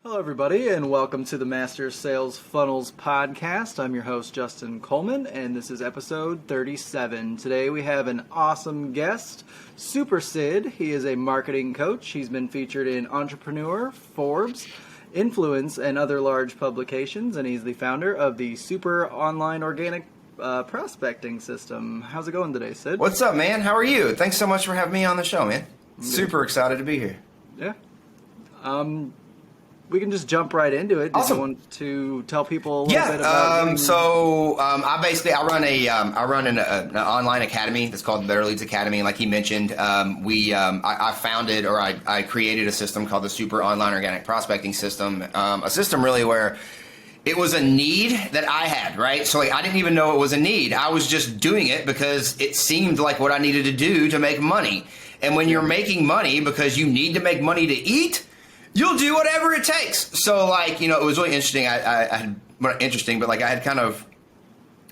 Hello, everybody, and welcome to the Master Sales Funnels podcast. I'm your host, Justin Coleman, and this is episode 37. Today we have an awesome guest, Super Sid. He is a marketing coach. He's been featured in Entrepreneur, Forbes, Influence, and other large publications, and he's the founder of the Super Online Organic Prospecting System. How's it going today, Sid? What's up, man? How are you? Thanks so much for having me on the show, man. Super excited to be here. Yeah. We can just jump right into it. Awesome. Do you want to tell people a little bit about I run an online academy that's called the Better Leads Academy. Like he mentioned, I founded or I created a system called the Super Online Organic Prospecting System. A system really where it was a need that I had, right? So I didn't even know it was a need. I was just doing it because it seemed like what I needed to do to make money. And when you're making money because you need to make money to eat, you'll do whatever it takes. So it was really interesting. I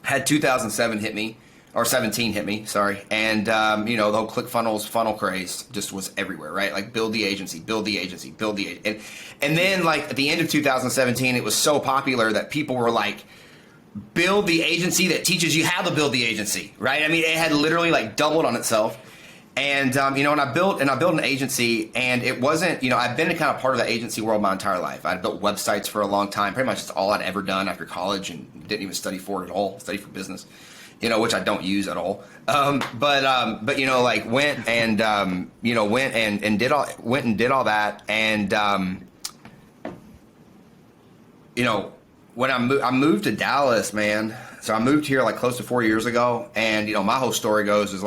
had 2007 hit me, or 17 hit me, sorry. And, the whole ClickFunnels funnel craze just was everywhere, right? Like build the agency. And then at the end of 2017, it was so popular that people were like, build the agency that teaches you how to build the agency, right? I mean, it had literally doubled on itself. And, and I built an agency, and it wasn't, I've been kind of part of the agency world my entire life. I'd built websites for a long time, pretty much that's all I'd ever done after college, and didn't even study for it at all, study for business, which I don't use at all. Went and did all that. And, when I moved to Dallas, man, so I moved here close to 4 years ago. And, my whole story goes is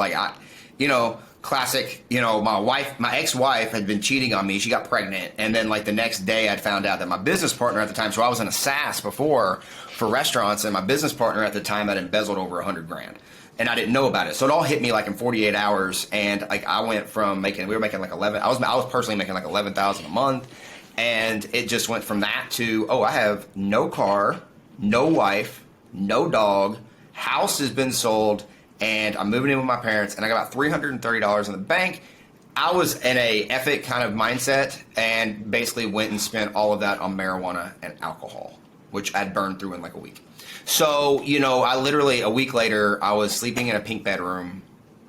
classic, my ex-wife had been cheating on me. She got pregnant. And then the next day I'd found out that my business partner at the time, so I was in a SaaS before for restaurants, and my business partner at the time had embezzled over $100,000. And I didn't know about it. So it all hit me in 48 hours. And I went from we were making 11, I was personally making $11,000 a month. And it just went from that to, I have no car, no wife, no dog, house has been sold, and I'm moving in with my parents, and I got about $330 in the bank. I was in a F it kind of mindset, and basically went and spent all of that on marijuana and alcohol, which I'd burned through in a week. So, I literally, a week later, I was sleeping in a pink bedroom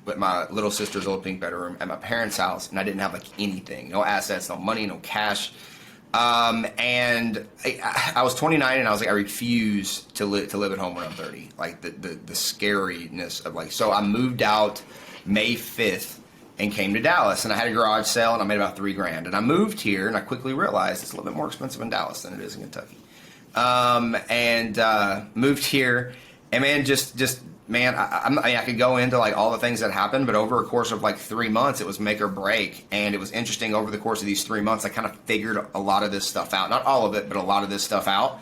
with my little sister's old pink bedroom at my parents' house, and I didn't have anything, no assets, no money, no cash. And I was 29, and I was I refuse to live at home when I'm 30. The scariness of so I moved out May 5th and came to Dallas, and I had a garage sale, and I made about $3,000. And I moved here, and I quickly realized it's a little bit more expensive in Dallas than it is in Kentucky. Moved here, and man, I could go into all the things that happened, but over a course of 3 months, it was make or break. And it was interesting over the course of these 3 months, I kind of figured a lot of this stuff out. Not all of it, but a lot of this stuff out.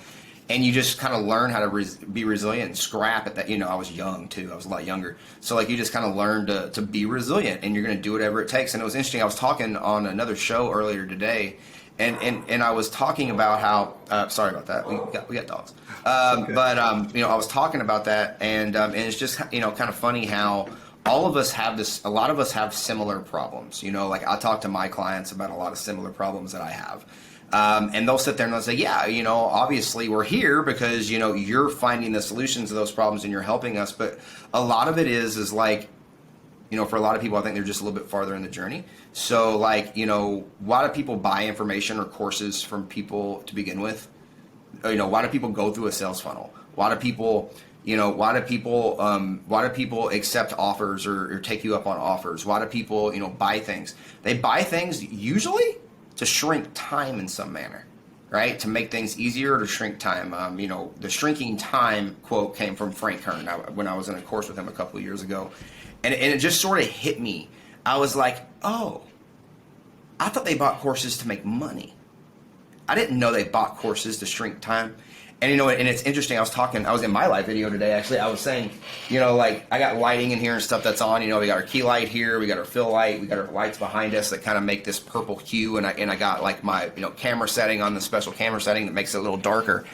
And you just kind of learn how to be resilient and scrap at that. I was young too. I was a lot younger. So you just kind of learn to be resilient, and you're going to do whatever it takes. And it was interesting. I was talking on another show earlier today, and I was talking about how, sorry about that. We got dogs. Okay. I was talking about that, and it's just, kind of funny how all of us have this, a lot of us have similar problems. I talk to my clients about a lot of similar problems that I have. And they'll sit there and they'll say, yeah, obviously we're here because, you're finding the solutions to those problems and you're helping us. But a lot of it is for a lot of people, I think they're just a little bit farther in the journey. So why do people buy information or courses from people to begin with? Why do people go through a sales funnel? Why do people accept offers or take you up on offers? Why do people, buy things? They buy things usually to shrink time in some manner, right? To make things easier, to shrink time. The shrinking time quote came from Frank Kern when I was in a course with him a couple of years ago. And it just sort of hit me. I was like, oh, I thought they bought courses to make money. I didn't know they bought courses to shrink time. And and it's interesting, I was in my live video today, actually. I was saying, I got lighting in here and stuff that's on. We got our key light here, we got our fill light, we got our lights behind us that kind of make this purple hue, and I got my camera setting on the special camera setting that makes it a little darker.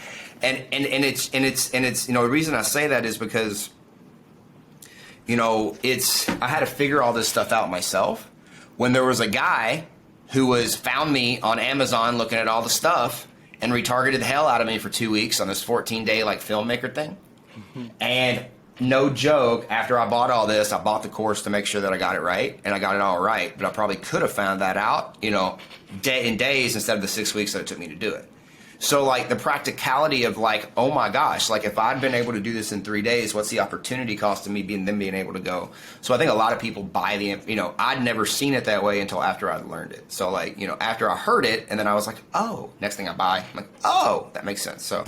And it's the reason I say that is because I had to figure all this stuff out myself. When there was a guy who found me on Amazon looking at all the stuff, and retargeted the hell out of me for 2 weeks on this 14-day like filmmaker thing. And no joke, after I bought all this, I bought the course to make sure that I got it right, and I got it all right. But I probably could have found that out, you know, in days instead of the 6 weeks that it took me to do it. So like the practicality of like, oh my gosh, like if I'd been able to do this in 3 days, what's the opportunity cost of me being able to go? So I think a lot of people buy the, you know, I'd never seen it that way until after I'd learned it. So like, you know, after I heard it, and then I was like, oh, next thing I buy, I'm like, oh, that makes sense. So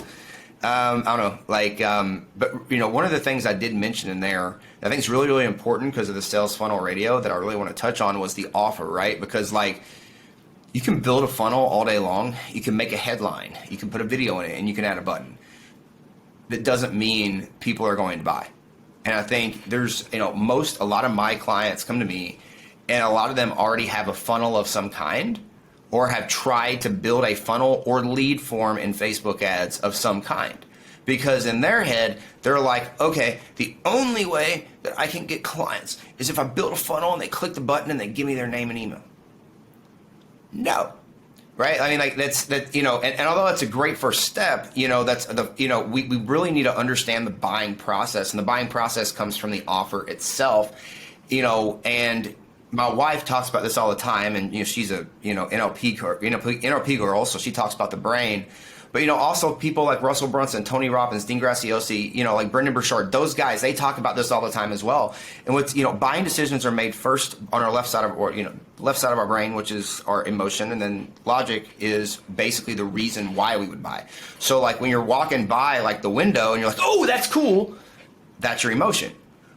I don't know, like, but you know, one of the things I did mention in there, I think it's really, really important because of the sales funnel radio that I really want to touch on was the offer, right? Because like, you can build a funnel all day long. You can make a headline. You can put a video in it, and you can add a button. That doesn't mean people are going to buy. And I think there's, you know, a lot of my clients come to me, and a lot of them already have a funnel of some kind, or have tried to build a funnel or lead form in Facebook ads of some kind. Because in their head, they're like, okay, the only way that I can get clients is if I build a funnel and they click the button and they give me their name and email. No, right? I mean, like that, you know, and although that's a great first step, you know, that's the, you know, we really need to understand the buying process, and the buying process comes from the offer itself, you know, and my wife talks about this all the time, and, you know, she's a, you know, NLP girl, so she talks about the brain. But, you know, also people like Russell Brunson, Tony Robbins, Dean Graziosi, you know, like Brendan Burchard, those guys, they talk about this all the time as well. And what's, you know, buying decisions are made first on our left side of, or, you know, left side of our brain, which is our emotion. And then logic is basically the reason why we would buy. So like when you're walking by like the window and you're like, oh, that's cool. That's your emotion.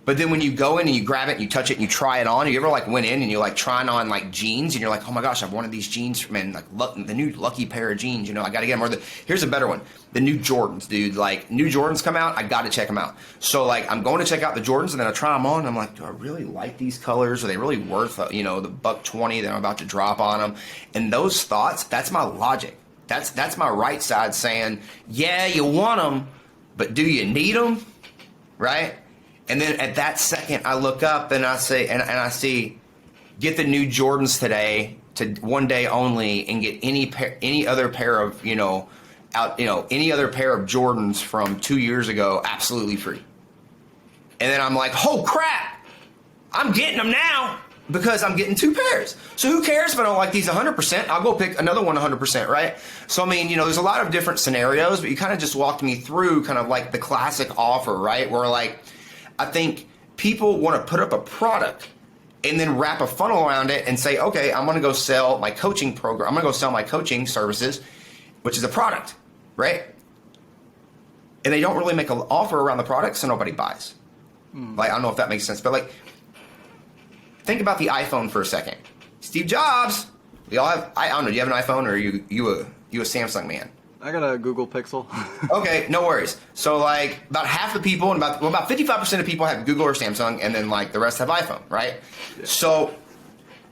But then when you go in and you grab it and you touch it and you try it on, you ever like went in and you're like trying on like jeans and you're like, oh my gosh, I've wanted these jeans, man, like the new lucky pair of jeans, you know, I got to get them. Or here's a better one, the new Jordans, dude. Like new Jordans come out, I got to check them out. So like I'm going to check out the Jordans, and then I try them on and I'm like, do I really like these colors? Are they really worth, you know, the $120 that I'm about to drop on them? And those thoughts, that's my logic. That's my right side saying, yeah, you want them, but do you need them? Right? And then at that second, I look up and I say, and I see, get the new Jordans today to one day only, and get any other pair of, you know, any other pair of Jordans from 2 years ago absolutely free. And then I'm like, oh crap, I'm getting them now because I'm getting 2 pairs. So who cares if I don't like these 100%? I'll go pick another one 100%, right? So I mean, you know, there's a lot of different scenarios, but you kind of just walked me through kind of like the classic offer, right? Where like, I think people want to put up a product and then wrap a funnel around it and say, okay, I'm going to go sell my coaching program. I'm going to go sell my coaching services, which is a product, right? And they don't really make an offer around the product, so nobody buys. Like, I don't know if that makes sense, but like, think about the iPhone for a second. Steve Jobs, we all have, I don't know, do you have an iPhone, or are you a Samsung man? I got a Google Pixel. Okay, no worries. So like about half the people, and about 55% of people have Google or Samsung, and then like the rest have iPhone, right? Yeah. So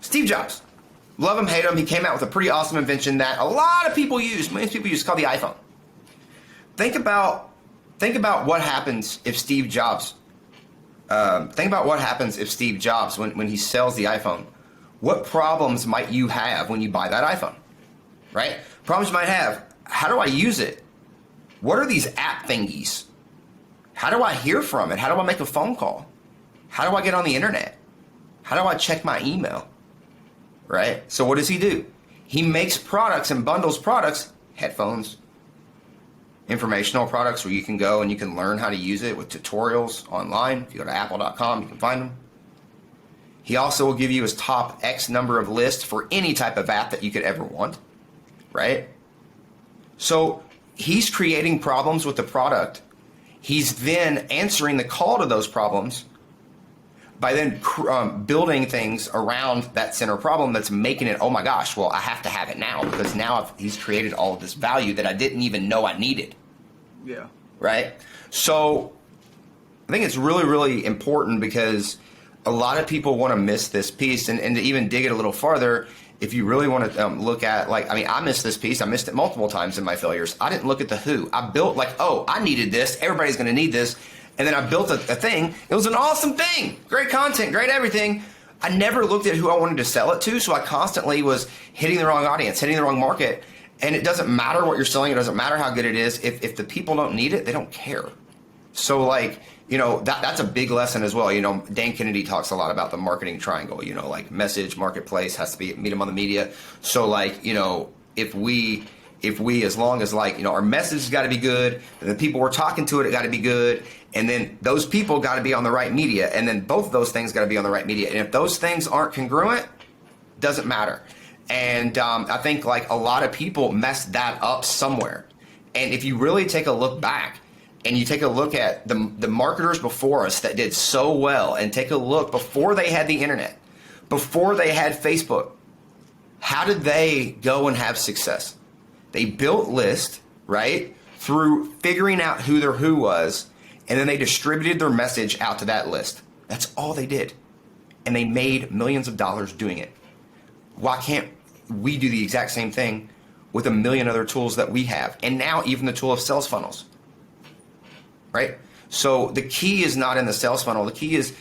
Steve Jobs, love him, hate him, he came out with a pretty awesome invention that a lot of people use, millions of people use, called the iPhone. Think about what happens if Steve Jobs, when he sells the iPhone, what problems might you have when you buy that iPhone, right? Problems you might have. How do I use it? What are these app thingies? How do I hear from it? How do I make a phone call? How do I get on the internet? How do I check my email? Right? So what does he do? He makes products and bundles products, headphones, informational products where you can go and you can learn how to use it with tutorials online. If you go to apple.com, you can find them. He also will give you his top X number of lists for any type of app that you could ever want, right? So he's creating problems with the product. He's then answering the call to those problems by then building things around that center problem that's making it, oh my gosh, well, I have to have it now because now he's created all of this value that I didn't even know I needed. Yeah. Right? So I think it's really, really important because a lot of people want to miss this piece, and to even dig it a little farther, if you really want to look at, like, I mean, I missed this piece. I missed it multiple times in my failures. I didn't look at the who. I built like, oh, I needed this. Everybody's going to need this. And then I built a thing. It was an awesome thing. Great content, great everything. I never looked at who I wanted to sell it to, so I constantly was hitting the wrong audience, hitting the wrong market. And it doesn't matter what you're selling. It doesn't matter how good it is. If the people don't need it, they don't care. So like, that's a big lesson as well. Dan Kennedy talks a lot about the marketing triangle, like message, marketplace has to be meet them on the media. So like, if we, as long as like, our message has got to be good, and the people we're talking to it got to be good. And then those people got to be on the right media. And then both of those things got to be on the right media. And if those things aren't congruent, doesn't matter. And I think like a lot of people mess that up somewhere. And if you really take a look back and you take a look at the marketers before us that did so well, and take a look before they had the internet, before they had Facebook, how did they go and have success? They built lists, right, through figuring out who their who was, and then they distributed their message out to that list. That's all they did. And they made millions of dollars doing it. Why can't we do the exact same thing with a million other tools that we have? And now even the tool of sales funnels, right? So the key is not in the sales funnel. The key is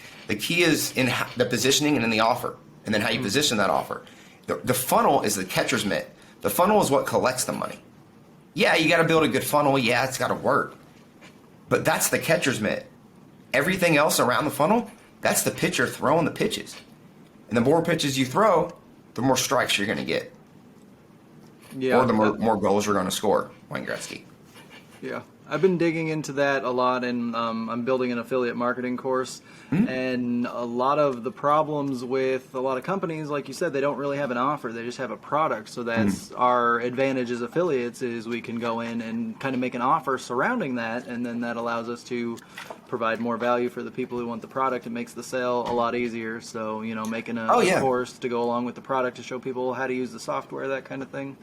in the positioning and in the offer, and then how you position that offer. The funnel is the catcher's mitt. The funnel is what collects the money. Yeah, you got to build a good funnel. Yeah, it's got to work. But that's the catcher's mitt. Everything else around the funnel, that's the pitcher throwing the pitches. And the more pitches you throw, the more strikes you're going to get. Yeah, or the more goals you're going to score, Wayne Gretzky. Yeah. I've been digging into that a lot, and I'm building an affiliate marketing course. Mm-hmm. And a lot of the problems with a lot of companies, like you said, they don't really have an offer. They just have a product. So that's our advantage as affiliates, is we can go in and kind of make an offer surrounding that, and then that allows us to provide more value for the people who want the product. It makes the sale a lot easier. So, making a course to go along with the product to show people how to use the software, that kind of thing.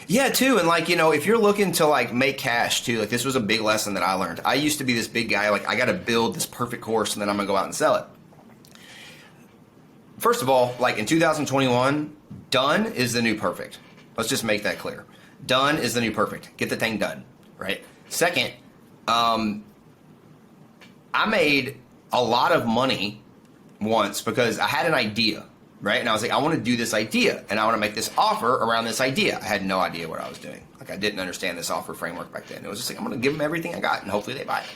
Yeah, too. And like, if you're looking to like make cash too, like this was a big lesson that I learned. I used to be this big guy, like I got to build this perfect course and then I'm going to go out and sell it. First of all, like in 2021, done is the new perfect. Let's just make that clear. Done is the new perfect. Get the thing done, right? Second, I made a lot of money once because I had an idea. Right? And I was like, I want to do this idea, and I want to make this offer around this idea. I had no idea what I was doing. Like, I didn't understand this offer framework back then. It was just like, I'm going to give them everything I got, and hopefully they buy it.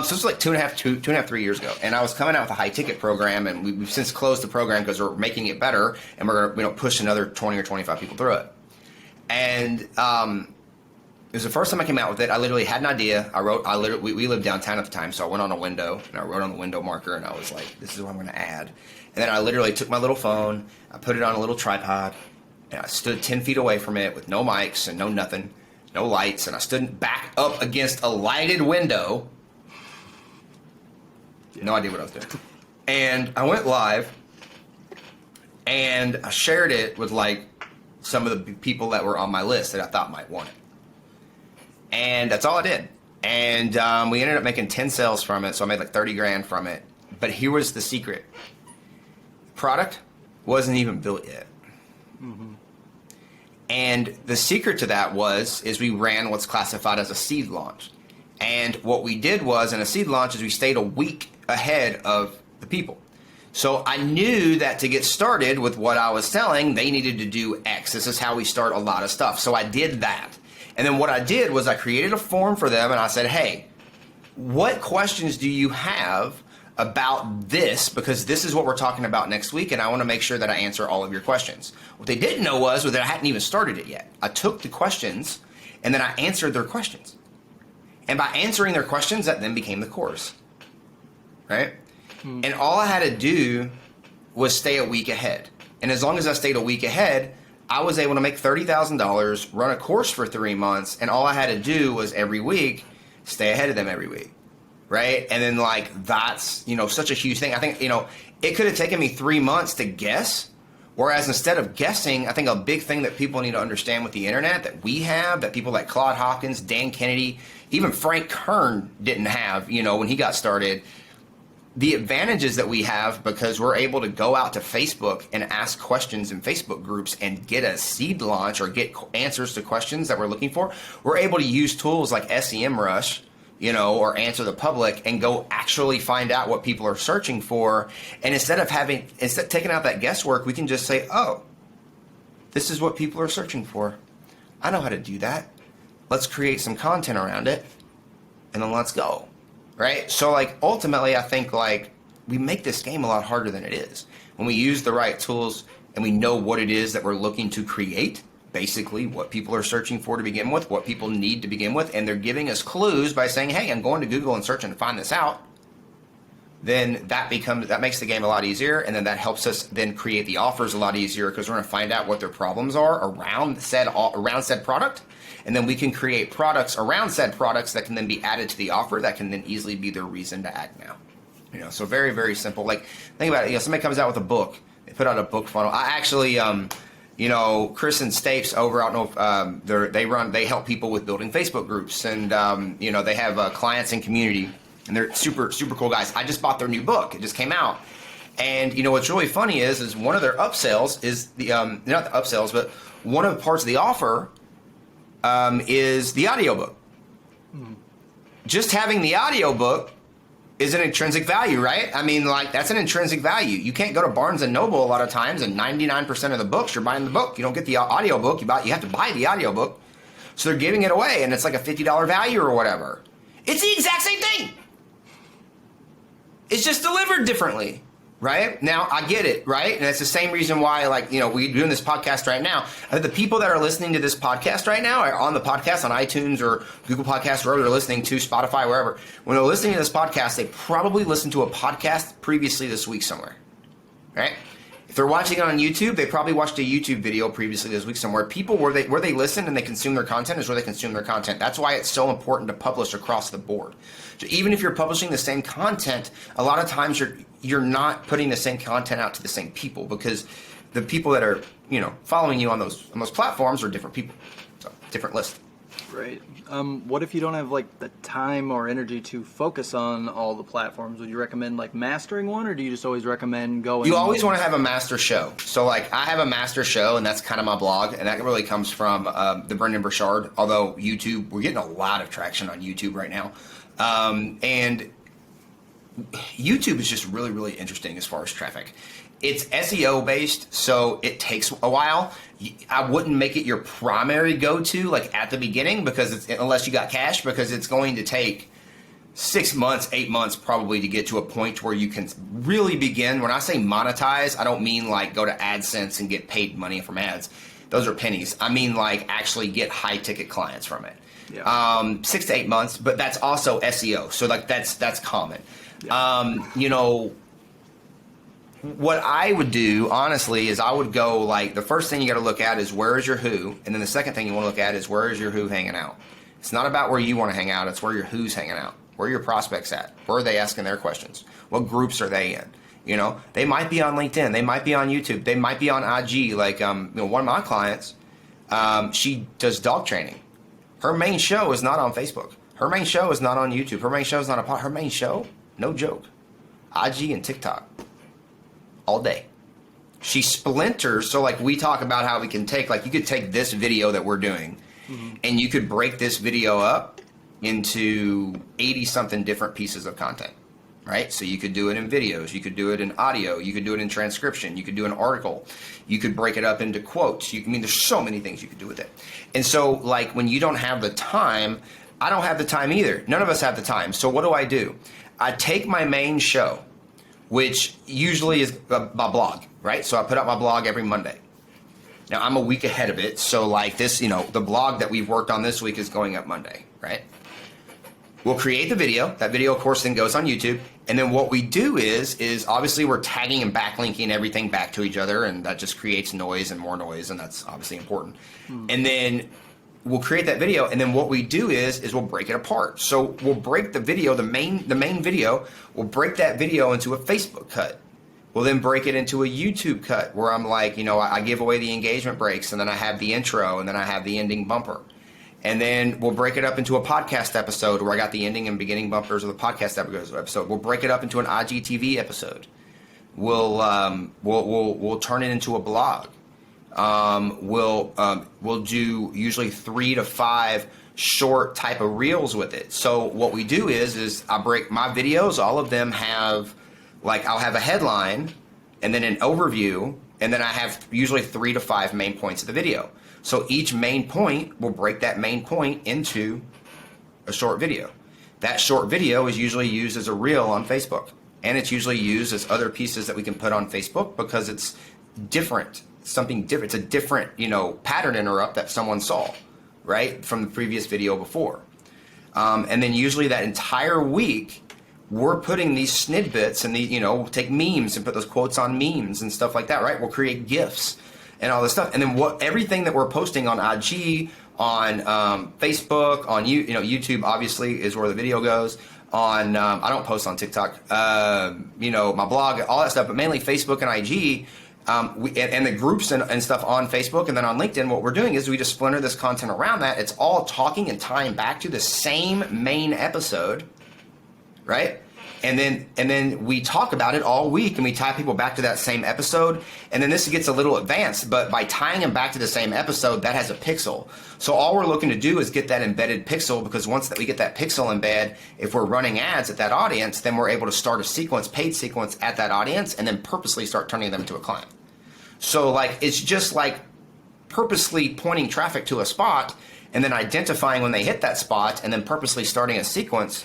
So it's like 3 years ago. And I was coming out with a high-ticket program, and we've since closed the program because we're making it better, and we're going to push another 20 or 25 people through it. And it was the first time I came out with it. I literally had an idea. We lived downtown at the time, so I went on a window, and I wrote on the window marker, and I was like, this is what I'm going to add. And then I literally took my little phone, I put it on a little tripod, and I stood 10 feet away from it with no mics and no nothing, no lights, and I stood back up against a lighted window. No idea what I was doing. And I went live, and I shared it with like some of the people that were on my list that I thought might want it. And that's all I did. And we ended up making 10 sales from it, so I made like 30 grand from it. But here was the secret. Product wasn't even built yet. Mm-hmm. And the secret to that is we ran what's classified as a seed launch. And what we did was in a seed launch is we stayed a week ahead of the people. So I knew that to get started with what I was selling, they needed to do X. This is how we start a lot of stuff. So I did that. And then what I did was I created a form for them and I said, hey, what questions do you have about this, because this is what we're talking about next week, and I want to make sure that I answer all of your questions. What they didn't know was that I hadn't even started it yet. I took the questions, and then I answered their questions. And by answering their questions, that then became the course, right? And all I had to do was stay a week ahead. And as long as I stayed a week ahead, I was able to make $30,000, run a course for 3 months, and all I had to do was every week stay ahead of them every week. Right? And then like, that's, such a huge thing. I think, it could have taken me 3 months to guess. Whereas instead of guessing, I think a big thing that people need to understand with the internet that we have, that people like Claude Hawkins, Dan Kennedy, even Frank Kern didn't have, when he got started. The advantages that we have because we're able to go out to Facebook and ask questions in Facebook groups and get a seed launch or get answers to questions that we're looking for. We're able to use tools like SEMrush, or Answer the Public, and go actually find out what people are searching for. And instead of taking out that guesswork, we can just say, oh, this is what people are searching for. I know how to do that. Let's create some content around it, and then let's go, right? So like ultimately, I think like we make this game a lot harder than it is when we use the right tools and we know what it is that we're looking to create. Basically, what people are searching for to begin with, what people need to begin with, and they're giving us clues by saying, "Hey, I'm going to Google and searching to find this out." Then that makes the game a lot easier, and then that helps us then create the offers a lot easier because we're going to find out what their problems are around said product, and then we can create products around said products that can then be added to the offer that can then easily be their reason to act now. So very, very simple. Like think about it. Somebody comes out with a book, they put out a book funnel. I actually Chris and Stapes over, I don't know if they help people with building Facebook groups, and they have clients and community, and they're super, super cool guys. I just bought their new book. It just came out. And what's really funny is one of their upsells is not the upsells, but one of the parts of the offer is the audiobook. Just having the audiobook is an intrinsic value, right? I mean, like, that's an intrinsic value. You can't go to Barnes & Noble a lot of times, and 99% of the books, you're buying the book. You don't get the audiobook. You have to buy the audiobook. So they're giving it away, and it's like a $50 value or whatever. It's the exact same thing. It's just delivered differently, right? Now, I get it, right? And it's the same reason why, we're doing this podcast right now. The people that are listening to this podcast right now are on the podcast on iTunes or Google Podcasts, wherever they're listening to, Spotify, wherever. When they're listening to this podcast, they probably listened to a podcast previously this week somewhere, right? If they're watching it on YouTube, they probably watched a YouTube video previously this week somewhere. People where they listen and they consume their content is where they consume their content. That's why it's so important to publish across the board. So even if you're publishing the same content, a lot of times you're not putting the same content out to the same people, because the people that are following you on those platforms are different people, so different list. Right. What if you don't have the time or energy to focus on all the platforms? Would you recommend mastering one, or do you just always recommend going? You always want to have a master show. So I have a master show, and that's kind of my blog, and that really comes from the Brendan Burchard. Although YouTube, we're getting a lot of traction on YouTube right now, and YouTube is just really, really interesting as far as traffic. It's SEO based, so it takes a while. I wouldn't make it your primary go-to at the beginning, because unless you got cash, because it's going to take 6 months, 8 months probably to get to a point where you can really begin. When I say monetize, I don't mean go to AdSense and get paid money from ads. Those are pennies. I mean actually get high ticket clients from it. Yeah. 6 to 8 months, but that's also SEO. So that's common. Yeah. What I would do, honestly, is I would go the first thing you got to look at is where is your who, and then the second thing you want to look at is where is your who hanging out. It's not about where you want to hang out, it's where your who's hanging out. Where are your prospects at? Where are they asking their questions? What groups are they in? They might be on LinkedIn, they might be on YouTube, they might be on IG. One of my clients, she does dog training. Her main show is not on Facebook. Her main show is not on YouTube. Her main show is not her main show, no joke, IG and TikTok. All day. She splinters, so we talk about how we can take, you could take this video that we're doing, and you could break this video up into 80 something different pieces of content, right? So you could do it in videos, you could do it in audio, you could do it in transcription, you could do an article, you could break it up into quotes. There's so many things you could do with it. And so when you don't have the time, I don't have the time either. None of us have the time. So what do? I take my main show, which usually is my blog, right? So I put out my blog every Monday. Now, I'm a week ahead of it, so this, the blog that we've worked on this week is going up Monday, right? We'll create the video. That video, of course, then goes on YouTube. And then what we do is obviously we're tagging and backlinking everything back to each other, and that just creates noise and more noise, and that's obviously important. And then we'll create that video, and then what we do is we'll break it apart. So we'll break the video, the main video, we'll break that video into a Facebook cut. We'll then break it into a YouTube cut where I'm I give away the engagement breaks, and then I have the intro, and then I have the ending bumper. And then we'll break it up into a podcast episode where I got the ending and beginning bumpers of the podcast episode. We'll break it up into an IGTV episode. We'll turn it into a blog. We'll do usually 3 to 5 short type of reels with it. So what we do is I break my videos. All of them have I'll have a headline and then an overview, and then I have usually 3 to 5 main points of the video. So each main point will break that main point into a short video. That short video is usually used as a reel on Facebook. And it's usually used as other pieces that we can put on Facebook because it's different, something different. It's a different, pattern interrupt that someone saw, right, from the previous video before. And then usually that entire week, we're putting these snippets and we'll take memes and put those quotes on memes and stuff like that, right? We'll create GIFs and all this stuff. And then everything that we're posting on IG, on Facebook, on YouTube obviously is where the video goes. On I don't post on TikTok, my blog, all that stuff, but mainly Facebook and IG, and the groups and stuff on Facebook and then on LinkedIn. What we're doing is we just splinter this content around that. It's all talking and tying back to the same main episode, right? And then we talk about it all week, and we tie people back to that same episode. And then this gets a little advanced, but by tying them back to the same episode, that has a pixel. So all we're looking to do is get that embedded pixel, because once that we get that pixel embed, if we're running ads at that audience, then we're able to start a sequence, paid sequence at that audience, and then purposely start turning them into a client. So it's just purposely pointing traffic to a spot and then identifying when they hit that spot and then purposely starting a sequence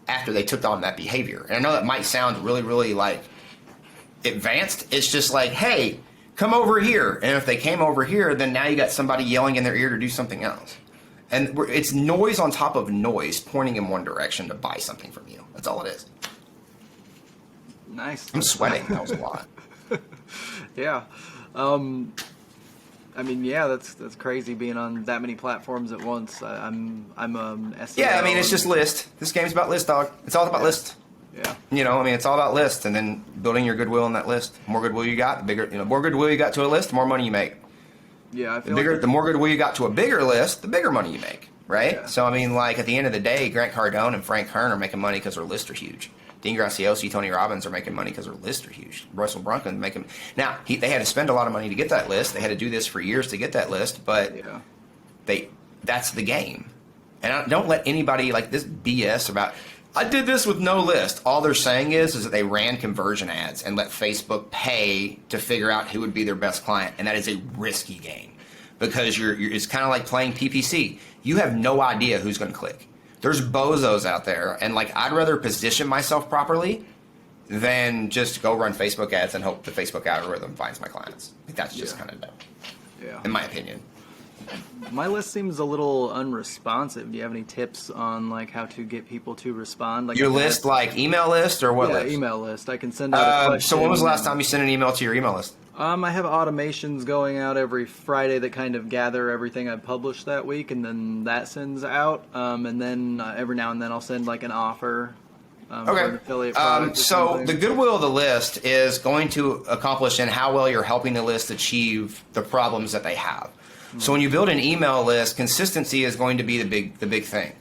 after they took on that behavior. And I know that might sound really, really advanced. It's just hey, come over here. And if they came over here, then now you got somebody yelling in their ear to do something else. And it's noise on top of noise pointing in one direction to buy something from you. That's all it is. Nice. I'm sweating. That was a lot. Yeah. That's crazy being on that many platforms at once. I'm SEO. Yeah, it's just list. This game's about list, dog. It's all about list. Yeah. It's all about list, and then building your goodwill in that list. The more goodwill you got, the bigger, more goodwill you got to a list, the more money you make. Yeah, I feel the more goodwill you got to a bigger list, the bigger money you make, right? Yeah. So, at the end of the day, Grant Cardone and Frank Kern are making money because their lists are huge. Dean Graziosi, Tony Robbins are making money because their lists are huge. Russell Brunson making... Now, they had to spend a lot of money to get that list. They had to do this for years to get that list, but that's the game. And don't let anybody this BS about, I did this with no list. All they're saying is that they ran conversion ads and let Facebook pay to figure out who would be their best client. And that is a risky game because it's kind of like playing PPC. You have no idea who's going to click. There's bozos out there, and I'd rather position myself properly than just go run Facebook ads and hope the Facebook algorithm finds my clients. That's just kind of dumb, in my opinion. My list seems a little unresponsive. Do you have any tips on how to get people to respond? Your list, email list or what list? Yeah, email list. I can send out a question. So when was the last time you sent an email to your email list? I have automations going out every Friday that kind of gather everything I published that week, and then that sends out. And then every now and then I'll send an offer for an affiliate product. So the goodwill of the list is going to accomplish in how well you're helping the list achieve the problems that they have. Mm-hmm. So when you build an email list, consistency is going to be the big thing.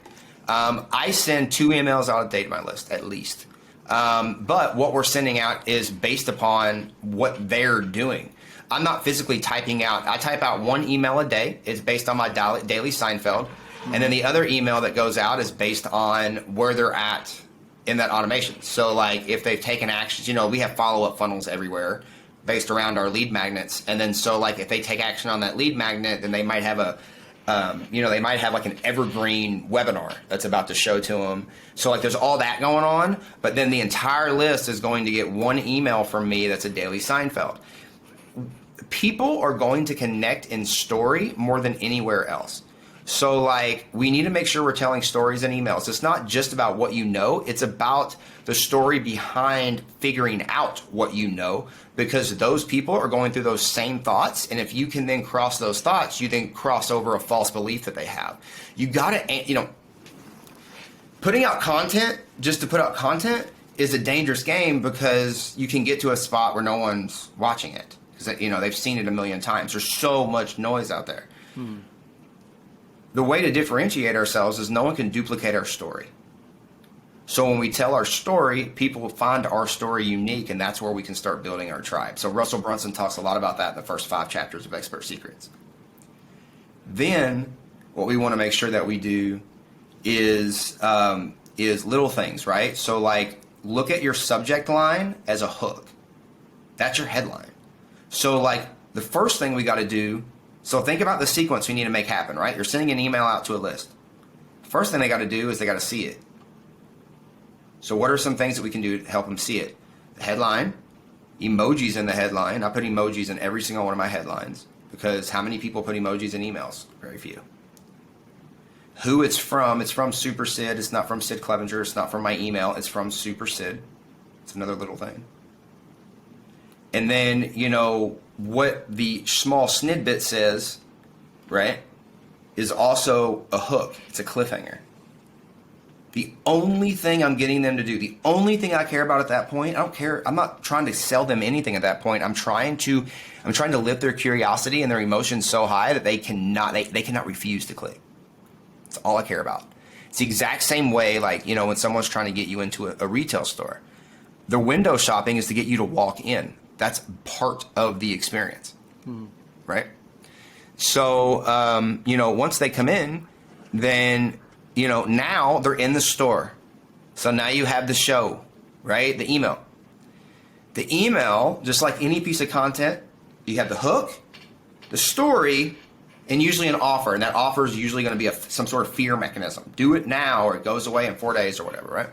I send 2 emails out a day to my list at least. But what we're sending out is based upon what they're doing. I'm not physically typing out. I type out 1 email a day. It's based on my daily Seinfeld. Mm-hmm. And then the other email that goes out is based on where they're at in that automation. So if they've taken actions, we have follow-up funnels everywhere based around our lead magnets. And then so if they take action on that lead magnet, then they might have they might have an evergreen webinar that's about to show to them. So there's all that going on, but then the entire list is going to get 1 email from me that's a daily Seinfeld. People are going to connect in story more than anywhere else. So we need to make sure we're telling stories in emails. It's not just about what you know, it's about the story behind figuring out what you know, because those people are going through those same thoughts, and if you can then cross those thoughts, you then cross over a false belief that they have. You gotta, putting out content just to put out content is a dangerous game, because you can get to a spot where no one's watching it, because they've seen it a million times. There's so much noise out there. The way to differentiate ourselves is no one can duplicate our story. So when we tell our story, people will find our story unique, and that's where we can start building our tribe. So Russell Brunson talks a lot about that in the first 5 chapters of Expert Secrets. Then what we want to make sure that we do is little things, right? So look at your subject line as a hook. That's your headline. So the first thing we got to do So think about the sequence we need to make happen, right? You're sending an email out to a list. First thing they got to do is they got to see it. So what are some things that we can do to help them see it? The headline, emojis in the headline. I put emojis in every single one of my headlines because how many people put emojis in emails? Very few. Who it's from Super Sid. It's not from Sid Clevenger. It's not from my email. It's from Super Sid. It's another little thing. And then, you know, what the small snippet says, right, is also a hook. It's a cliffhanger. The only thing I'm getting them to do, the only thing I care about at that point, I don't care. I'm not trying to sell them anything at that point. I'm trying to lift their curiosity and their emotions so high that they cannot refuse to click. That's all I care about. It's the exact same way, like, you know, when someone's trying to get you into a retail store. The window shopping is to get you to walk in. That's part of the experience, right? So, you know, once they come in, then, you know, now they're in the store. So now you have the show, right? The email. The email, just like any piece of content, you have the hook, the story, and usually an offer. And that offer is usually going to be some sort of fear mechanism. Do it now or it goes away in 4 days or whatever, right?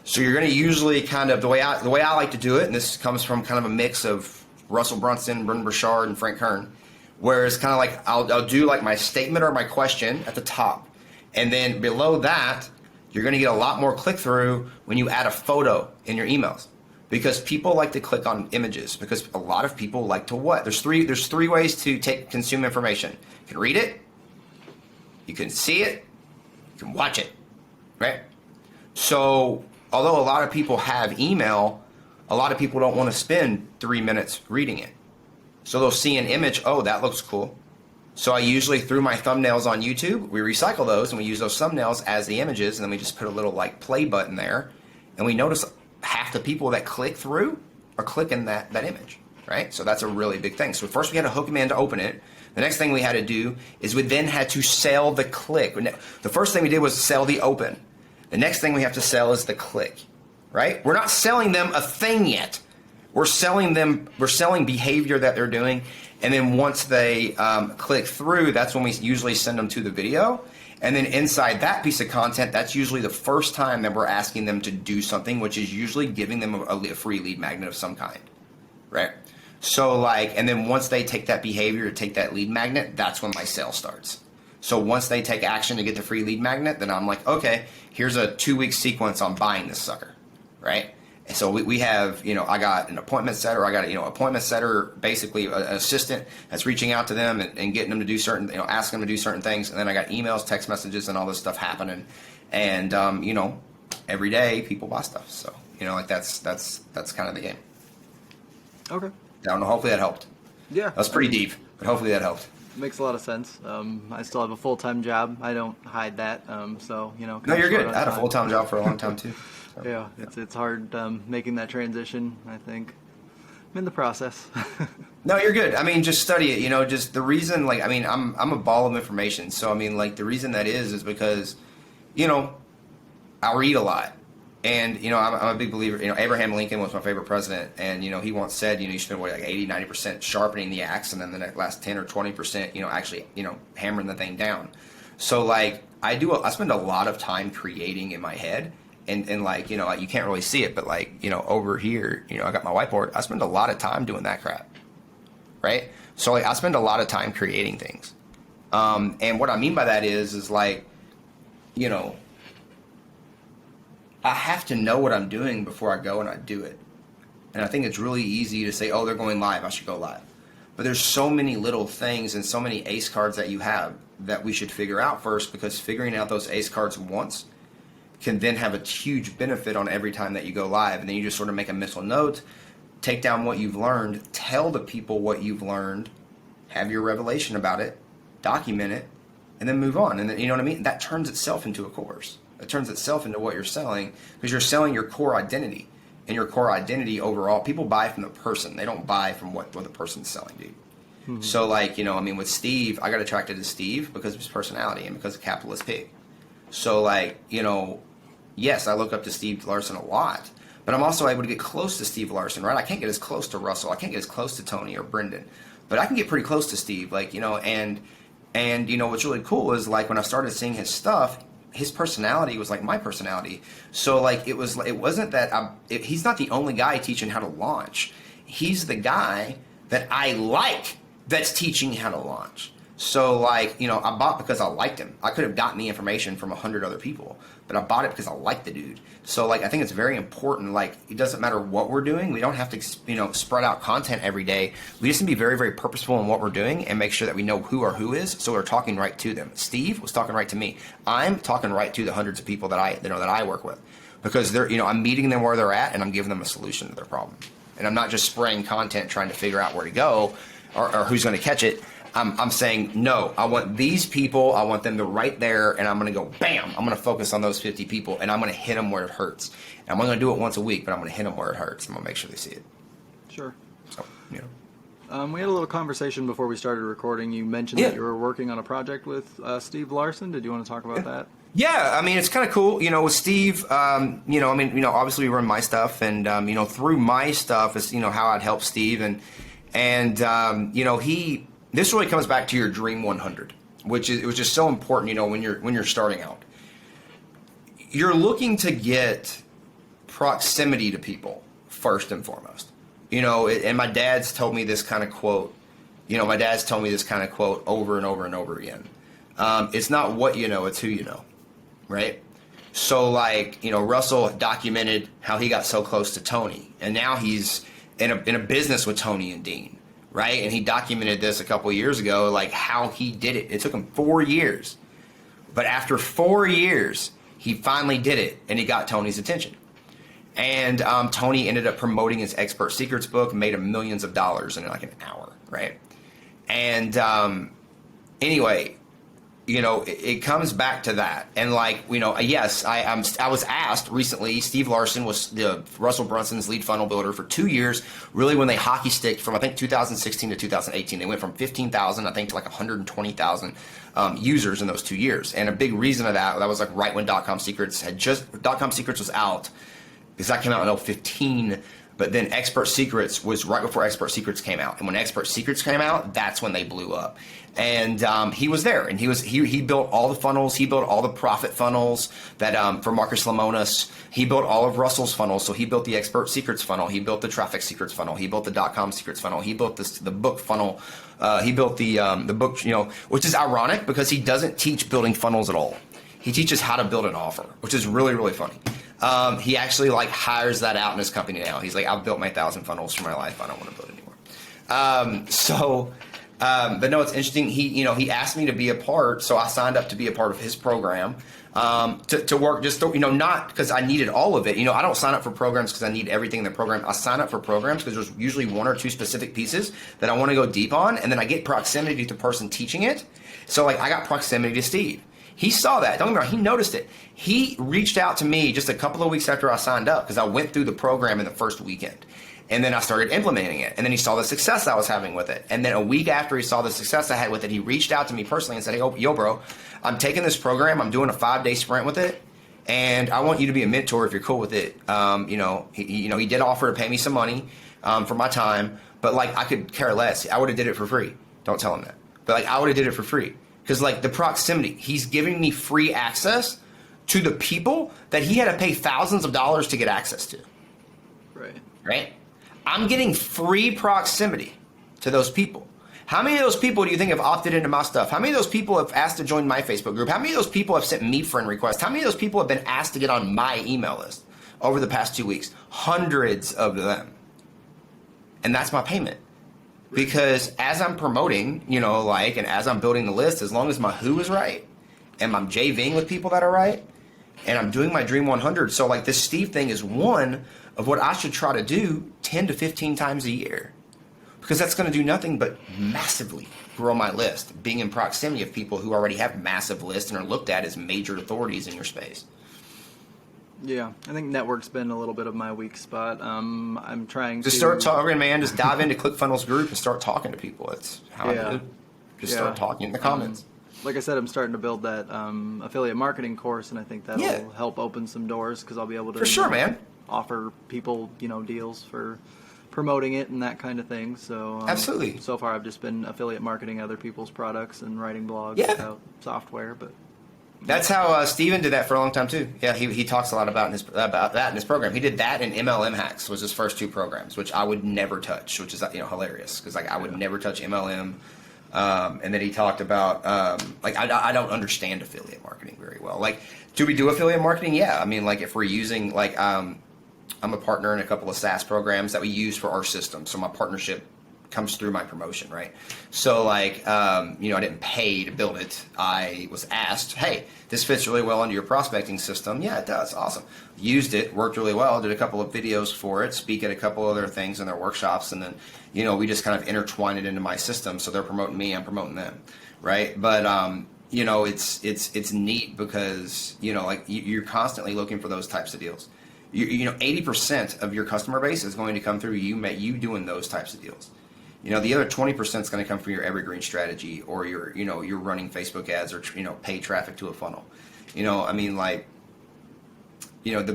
So you're going to usually kind of, the way I like to do it, and this comes from kind of a mix of Russell Brunson, Brendan Burchard, and Frank Kern, where it's kind of like I'll do like my statement or my question at the top. And then below that, you're going to get a lot more click-through when you add a photo in your emails. Because people like to click on images. Because a lot of people like to what? There's three ways to consume information. You can read it, you can see it, you can watch it, right? So although a lot of people have email, a lot of people don't want to spend 3 minutes reading it. So they'll see an image, oh, that looks cool. So I usually, through my thumbnails on YouTube, we recycle those and we use those thumbnails as the images, and then we just put a little like play button there, and we notice half the people that click through are clicking that image, right? So that's a really big thing. So first we had to hook them in to open it. The next thing we had to do is we then had to sell the click. The first thing we did was sell the open. The next thing we have to sell is the click, right? We're not selling them a thing yet. We're selling behavior that they're doing. And then once they click through, that's when we usually send them to the video. And then inside that piece of content, that's usually the first time that we're asking them to do something, which is usually giving them a free lead magnet of some kind, right? So like, and then once they take that behavior to take that lead magnet, that's when my sale starts. So once they take action to get the free lead magnet, then I'm like, okay, here's a 2-week sequence on buying this sucker, right? And so we have, you know, I got an appointment setter. I got a, appointment setter, basically an assistant that's reaching out to them and getting them to do certain, asking them to do certain things. And then I got emails, text messages, and all this stuff happening. And, every day people buy stuff. So, like that's kind of the game. Okay. I don't know. Hopefully that helped. Yeah. That was pretty deep, but hopefully that helped. Makes a lot of sense. I still have a full-time job. I don't hide that. No, you're good. I had a full-time job for a long time too. So, yeah, it's hard making that transition. I think I'm in the process. No, you're good. I mean, just study it. Just the reason, I'm a ball of information. So the reason that is because, I read a lot. And, I'm a big believer, Abraham Lincoln was my favorite president. And, he once said, you spend like 80-90% sharpening the axe, and then the last 10 or 20%, actually, hammering the thing down. So I spend a lot of time creating in my head. And you can't really see it, but over here, I got my whiteboard. I spend a lot of time doing that crap. Right. So I spend a lot of time creating things. And what I mean by that is I have to know what I'm doing before I go and I do it. And I think it's really easy to say, oh, they're going live, I should go live. But there's so many little things and so many ace cards that you have that we should figure out first, because figuring out those ace cards once can then have a huge benefit on every time that you go live. And then you just sort of make a mental note, take down what you've learned, tell the people what you've learned, have your revelation about it, document it, and then move on. And then, you know what I mean? That turns itself into a course. It turns itself into what you're selling, because you're selling your core identity. And your core identity overall, people buy from the person. They don't buy from what the person's selling, dude. Mm-hmm. So with Steve, I got attracted to Steve because of his personality and because of Capitalist Pig. So yes, I look up to Steve Larson a lot, but I'm also able to get close to Steve Larson, right? I can't get as close to Russell. I can't get as close to Tony or Brendan. but I can get pretty close to Steve, like, and what's really cool is like when I started seeing his stuff, his personality was like my personality. So like it wasn't that he's not the only guy teaching how to launch. He's the guy that I like that's teaching how to launch. So like, I bought because I liked him. I could have gotten the information from 100 other people, but I bought it because I like the dude. So like, I think it's very important. Like, it doesn't matter what we're doing. We don't have to, spread out content every day. We just need to be very, very purposeful in what we're doing and make sure that we know who our who is. So we're talking right to them. Steve was talking right to me. I'm talking right to the hundreds of people that I work with, because they're, I'm meeting them where they're at and I'm giving them a solution to their problem. And I'm not just spraying content trying to figure out where to go or who's going to catch it. I'm saying, no, I want these people, I want them to right there, and I'm going to go, bam, I'm going to focus on those 50 people, and I'm going to hit them where it hurts. And I'm going to do it once a week, but I'm going to hit them where it hurts. I'm going to make sure they see it. Sure. So, we had a little conversation before we started recording. You mentioned that you were working on a project with Steve Larson. Did you want to talk about that? Yeah, I mean, it's kind of cool, with Steve, obviously we run my stuff, and, through my stuff is, how I'd help Steve, and this really comes back to your Dream 100, it was just so important, when you're starting out. You're looking to get proximity to people first and foremost. And my dad's told me this kind of quote. Over and over and over again. It's not what you know, it's who you know, right? So like, Russell documented how he got so close to Tony, and now he's in a business with Tony and Dean. Right? And he documented this a couple of years ago, like how he did it. It took him 4 years. But after 4 years, he finally did it, and he got Tony's attention. And Tony ended up promoting his Expert Secrets book, made him millions of dollars in like an hour, right? And anyway, it comes back to that. And like, yes, I was asked recently. Steve Larson was the Russell Brunson's lead funnel builder for 2 years, really when they hockey sticked from, I think, 2016 to 2018. They went from 15,000, I think, to like 120,000 users in those 2 years. And a big reason of that was like right when .com Secrets was out, because that came out in 2015. But then Expert Secrets was right before Expert Secrets came out. And when Expert Secrets came out, that's when they blew up. And he was there, and he built all the funnels. He built all the profit funnels that for Marcus Lemonis. He built all of Russell's funnels. So he built the Expert Secrets funnel. He built the Traffic Secrets funnel. He built the .com Secrets funnel. He built the book funnel. He built the book, which is ironic because he doesn't teach building funnels at all. He teaches how to build an offer, which is really, really funny. He actually like hires that out in his company now. He's like, I've built my 1,000 funnels for my life. I don't want to build anymore. But no, it's interesting. He asked me to be a part, so I signed up to be a part of his program to work. Just not because I needed all of it. I don't sign up for programs because I need everything in the program. I sign up for programs because there's usually 1 or 2 specific pieces that I want to go deep on, and then I get proximity to the person teaching it. So like I got proximity to Steve. He saw that. Don't get me wrong. He noticed it. He reached out to me just a couple of weeks after I signed up because I went through the program in the first weekend. And then I started implementing it. And then he saw the success I was having with it. And then a week after he saw the success I had with it, he reached out to me personally and said, hey, yo, bro, I'm taking this program. I'm doing a 5-day sprint with it. And I want you to be a mentor if you're cool with it. He did offer to pay me some money for my time. But, like, I could care less. I would have did it for free. Don't tell him that. But, like, I would have did it for free. Because, like, the proximity, he's giving me free access to the people that he had to pay thousands of dollars to get access to. Right? I'm getting free proximity to those people. How many of those people do you think have opted into my stuff? How many of those people have asked to join my Facebook group? How many of those people have sent me friend requests? How many of those people have been asked to get on my email list over the past 2 weeks? Hundreds of them. And that's my payment. Because as I'm promoting, and as I'm building the list, as long as my who is right, and I'm JVing with people that are right, and I'm doing my Dream 100. So like this Steve thing is one of what I should try to do 10 to 15 times a year. Because that's going to do nothing but massively grow my list, being in proximity of people who already have massive lists and are looked at as major authorities in your space. Yeah, I think network's been a little bit of my weak spot. I'm trying to start talking, man. Just dive into ClickFunnels group and start talking to people. That's how I do it. Just start talking in the comments. Like I said, I'm starting to build that affiliate marketing course, and I think that'll help open some doors because I'll be able to for sure, man, offer people deals for promoting it and that kind of thing. So Absolutely. So far, I've just been affiliate marketing other people's products and writing blogs about software. But that's how Steven did that for a long time too. Yeah, he talks a lot about that in his program. He did that, and MLM Hacks was his first 2 programs, which I would never touch, which is hilarious because I would never touch MLM. And then he talked about I don't understand affiliate marketing very well. Like, do we do affiliate marketing? Yeah, I mean, like if we're using I'm a partner in a couple of SaaS programs that we use for our system, so my partnership comes through my promotion, right? So I didn't pay to build it. I was asked, hey, this fits really well into your prospecting system. Yeah, it does. Awesome. Used it, worked really well, did a couple of videos for it, speak at a couple other things in their workshops, and then, we just kind of intertwine it into my system. So they're promoting me, I'm promoting them, right? But, it's neat because, you're constantly looking for those types of deals. 80% of your customer base is going to come through you doing those types of deals. The other 20% is going to come from your evergreen strategy, or you're running Facebook ads, or paid traffic to a funnel. The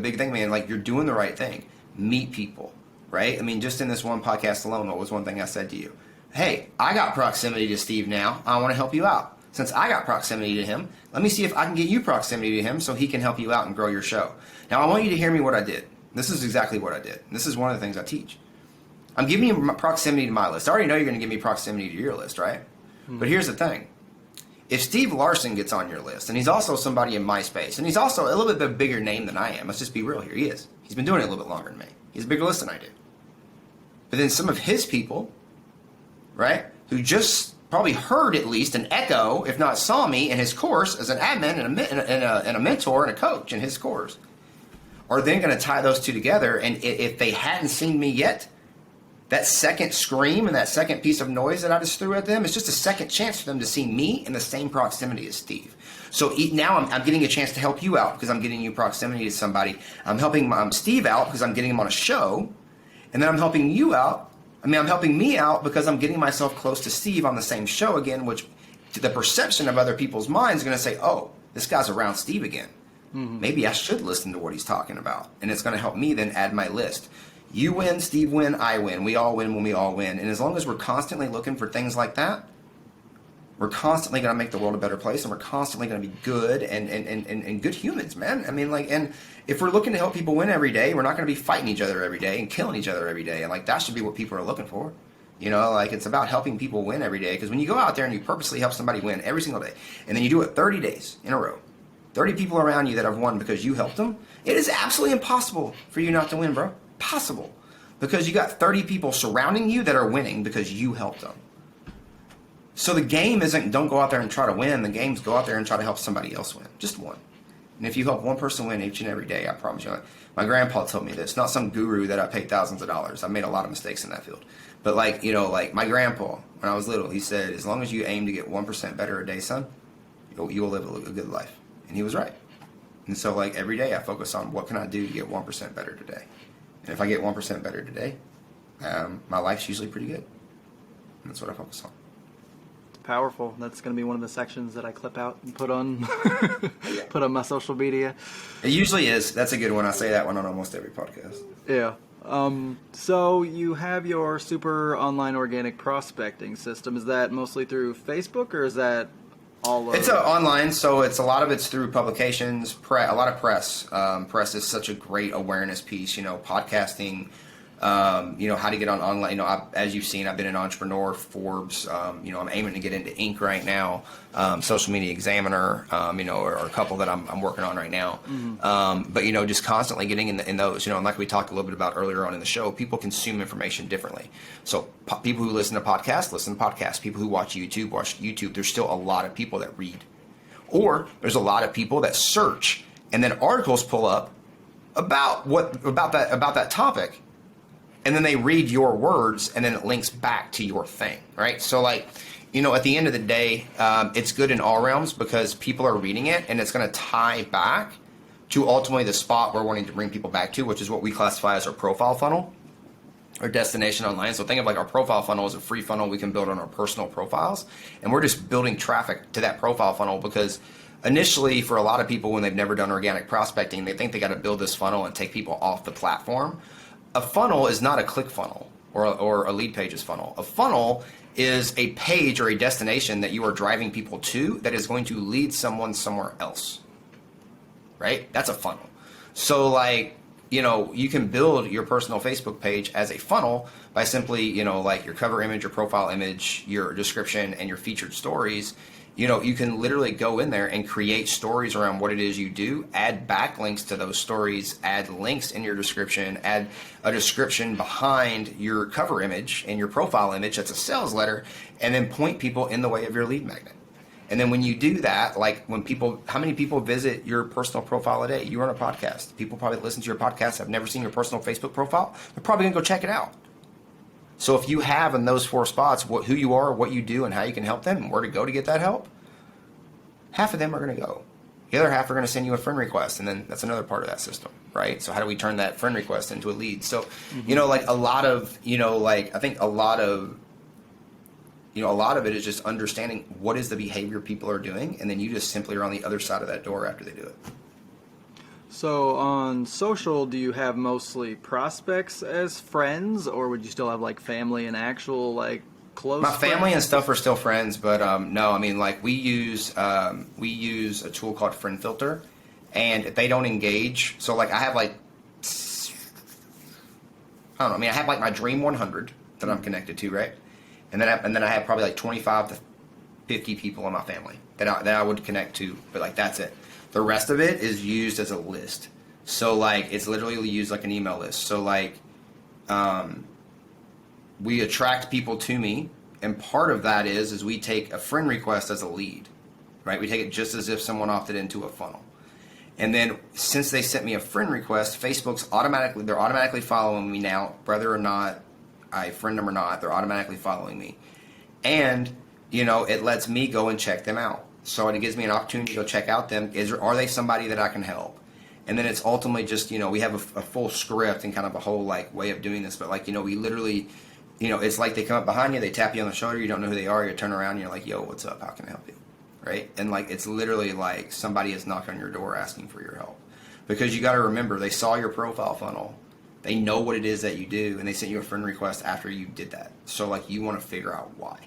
big thing, man, you're doing the right thing. Meet people, right? Just in this one podcast alone, what was one thing I said to you? Hey, I got proximity to Steve now. I want to help you out. Since I got proximity to him, let me see if I can get you proximity to him so he can help you out and grow your show. Now, I want you to hear me what I did. This is exactly what I did. This is one of the things I teach. I'm giving you proximity to my list. I already know you're going to give me proximity to your list, right? Mm-hmm. But here's the thing. If Steve Larson gets on your list, and he's also somebody in my space, and he's also a little bit of a bigger name than I am, let's just be real here, he is. He's been doing it a little bit longer than me. He has a bigger list than I do. But then some of his people, right, who just probably heard at least an echo, if not saw me in his course as an admin and a mentor and a coach in his course, are then going to tie those two together. And if they hadn't seen me yet, that second scream and that second piece of noise that I just threw at them is just a second chance for them to see me in the same proximity as Steve. So now I'm getting a chance to help you out because I'm getting you proximity to somebody. I'm helping Steve out because I'm getting him on a show. And then I'm helping you out. I'm helping me out because I'm getting myself close to Steve on the same show again, which to the perception of other people's minds is going to say, oh, this guy's around Steve again. Mm-hmm. Maybe I should listen to what he's talking about. And it's going to help me then add my list. You win, Steve win, I win. We all win when we all win. And as long as we're constantly looking for things like that, we're constantly going to make the world a better place, and we're constantly going to be good and good humans, man. And if we're looking to help people win every day, we're not going to be fighting each other every day and killing each other every day. And that should be what people are looking for. It's about helping people win every day. Because when you go out there and you purposely help somebody win every single day, and then you do it 30 days in a row, 30 people around you that have won because you helped them, it is absolutely impossible for you not to win, bro. Possible. Because you got 30 people surrounding you that are winning because you helped them. So the game isn't don't go out there and try to win. The game's go out there and try to help somebody else win. Just one. And if you help one person win each and every day, I promise you. My grandpa told me this. Not some guru that I paid thousands of dollars. I made a lot of mistakes in that field. But my grandpa, when I was little, he said, as long as you aim to get 1% better a day, son, you will live a good life. And he was right. And so every day I focus on what can I do to get 1% better today. And if I get 1% better today, my life's usually pretty good. And that's what I focus on. Powerful. That's going to be one of the sections that I clip out and put on put on my social media. It usually is. That's a good one. I say that one on almost every podcast. Yeah. So you have your super online organic prospecting system. Is that mostly through Facebook, or is that all over? It's online, so a lot of it's through publications, a lot of press. Press is such a great awareness piece. Podcasting. How to get on online. As you've seen, I've been an entrepreneur, Forbes. I'm aiming to get into Inc. right now. Social Media Examiner, or a couple that I'm working on right now. Mm-hmm. But just constantly getting in those. And like we talked a little bit about earlier on in the show, people consume information differently. So people who listen to podcasts, listen to podcasts. People who watch YouTube. There's still a lot of people that read, or there's a lot of people that search, and then articles pull up about that topic. And then they read your words, and then it links back to your thing, right? So, at the end of the day, it's good in all realms because people are reading it, and it's going to tie back to ultimately the spot we're wanting to bring people back to, which is what we classify as our profile funnel or destination online. So think of our profile funnel as a free funnel we can build on our personal profiles, and we're just building traffic to that profile funnel because initially, for a lot of people, when they've never done organic prospecting, they think they got to build this funnel and take people off the platform. A funnel is not a click funnel. or a lead page's funnel. A funnel is a page or a destination that you are driving people to that is going to lead someone somewhere else, right? That's a funnel. So like, you can build your personal Facebook page as a funnel by simply, like your cover image, your profile image, your description, and your featured stories. You can literally go in there and create stories around what it is you do, add backlinks to those stories, add links in your description, add a description behind your cover image and your profile image that's a sales letter, and then point people in the way of your lead magnet. And then when you do that, like how many people visit your personal profile a day? You run a podcast. People probably listen to your podcast, have never seen your personal Facebook profile. They're probably gonna go check it out. So if you have in those 4 spots who you are, what you do, and how you can help them, and where to go to get that help, half of them are going to go. The other half are going to send you a friend request, and then that's another part of that system, right? So how do we turn that friend request into a lead? So, like a lot of, I think a lot of it is just understanding what is the behavior people are doing, and then you just simply are on the other side of that door after they do it. So on social, do you have mostly prospects as friends, or would you still have like family and actual like close? My family friends? and stuff are still friends, but no, I mean like we use a tool called Friend Filter, and if they don't engage, so like I have like I have like my Dream 100 that I'm connected to, right? And then I have probably like 25 to 50 people in my family that I would connect to, but like that's it. The rest of it is used as a list. So like it's literally used like an email list. So like we attract people to me, and part of that is we take a friend request as a lead, right? We take it just as if someone opted into a funnel. And then since they sent me a friend request, they're automatically following me now, whether or not I friend them or not, they're automatically following me. And, it lets me go and check them out. So it gives me an opportunity to go check out them. Are they somebody that I can help? And then it's ultimately just, we have a full script and kind of a whole like way of doing this. But like, we literally, it's like they come up behind you, they tap you on the shoulder, you don't know who they are, you turn around and you're like, yo, what's up? How can I help you? Right? And like, it's literally like somebody is knocking on your door asking for your help. Because you got to remember, they saw your profile funnel. They know what it is that you do, and they sent you a friend request after you did that. So like, you want to figure out why.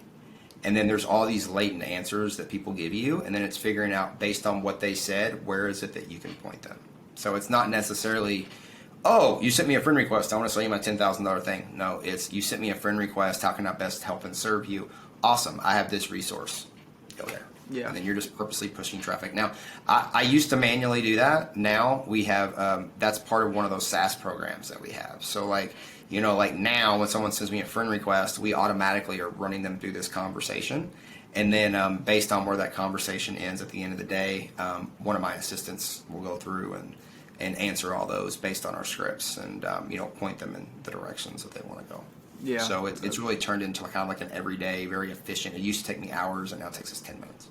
And then there's all these latent answers that people give you, and then it's figuring out based on what they said, where is it that you can point them. So it's not necessarily, oh, you sent me a friend request, I want to sell you my $10,000 thing. No, it's you sent me a friend request, how can I best help and serve you? Awesome, I have this resource. Go there. Yeah. And then you're just purposely pushing traffic. Now, I used to manually do that. Now we have, that's part of one of those SaaS programs that we have. So like, like now when someone sends me a friend request, we automatically are running them through this conversation. And then based on where that conversation ends at the end of the day, one of my assistants will go through and answer all those based on our scripts and, point them in the directions that they want to go. Yeah. So it's really turned into kind of like an everyday, very efficient. It used to take me hours, and now it takes us 10 minutes.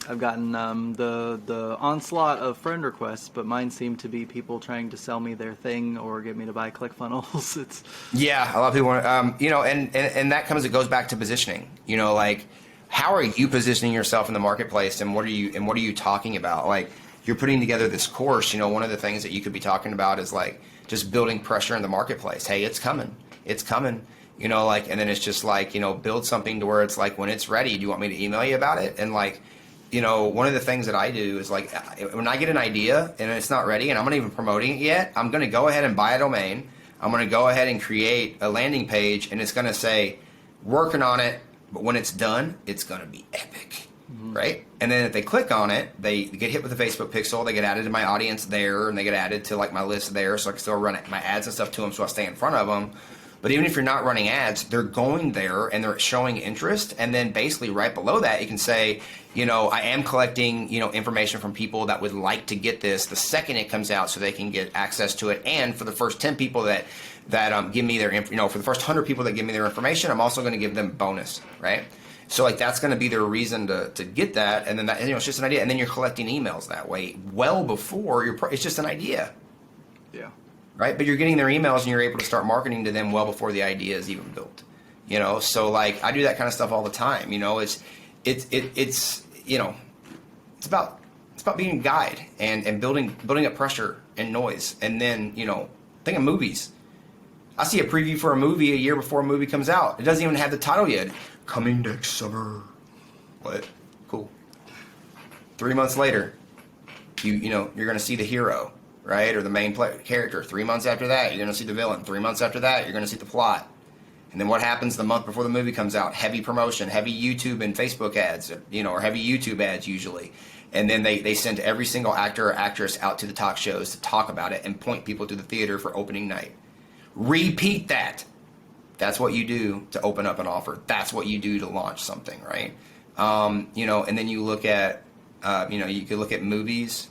I've gotten the onslaught of friend requests, but mine seem to be people trying to sell me their thing or get me to buy ClickFunnels. It's a lot of people want, and that goes back to positioning. Like how are you positioning yourself in the marketplace, and what are you talking about? Like you're putting together this course. One of the things that you could be talking about is like just building pressure in the marketplace. Hey, it's coming. And then it's just like, build something to where it's like, when it's ready, do you want me to email you about it? And like, one of the things that I do is like, when I get an idea and it's not ready and I'm not even promoting it yet, I'm going to go ahead and buy a domain. I'm going to go ahead and create a landing page, and it's going to say, working on it, but when it's done, it's going to be epic. Mm-hmm. Right? And then if they click on it, they get hit with the Facebook pixel, they get added to my audience there, and they get added to like my list there, so I can still run my ads and stuff to them so I stay in front of them. But even if you're not running ads, they're going there and they're showing interest. And then basically right below that, you can say, I am collecting, information from people that would like to get this the second it comes out so they can get access to it. And for the first 10 people that give me their, for the first 100 people that give me their information, I'm also going to give them bonus, right? So like that's going to be their reason to get that. And then that, it's just an idea. And then you're collecting emails that way well before it's just an idea. Yeah. Right, but you're getting their emails and you're able to start marketing to them well before the idea is even built. So like I do that kind of stuff all the time. It's about being a guide and building up pressure and noise. And then think of movies. I see a preview for a movie a year before a movie comes out. It doesn't even have the title yet. Coming next summer. What? Cool. 3 months later, you're going to see the hero, right? Or the main character. 3 months after that, you're going to see the villain. 3 months after that, you're going to see the plot. And then what happens the month before the movie comes out? Heavy promotion, heavy YouTube and Facebook ads, or heavy YouTube ads usually. And then they send every single actor or actress out to the talk shows to talk about it and point people to the theater for opening night. Repeat that. That's what you do to open up an offer. That's what you do to launch something, right? And then you look at, you could look at movies,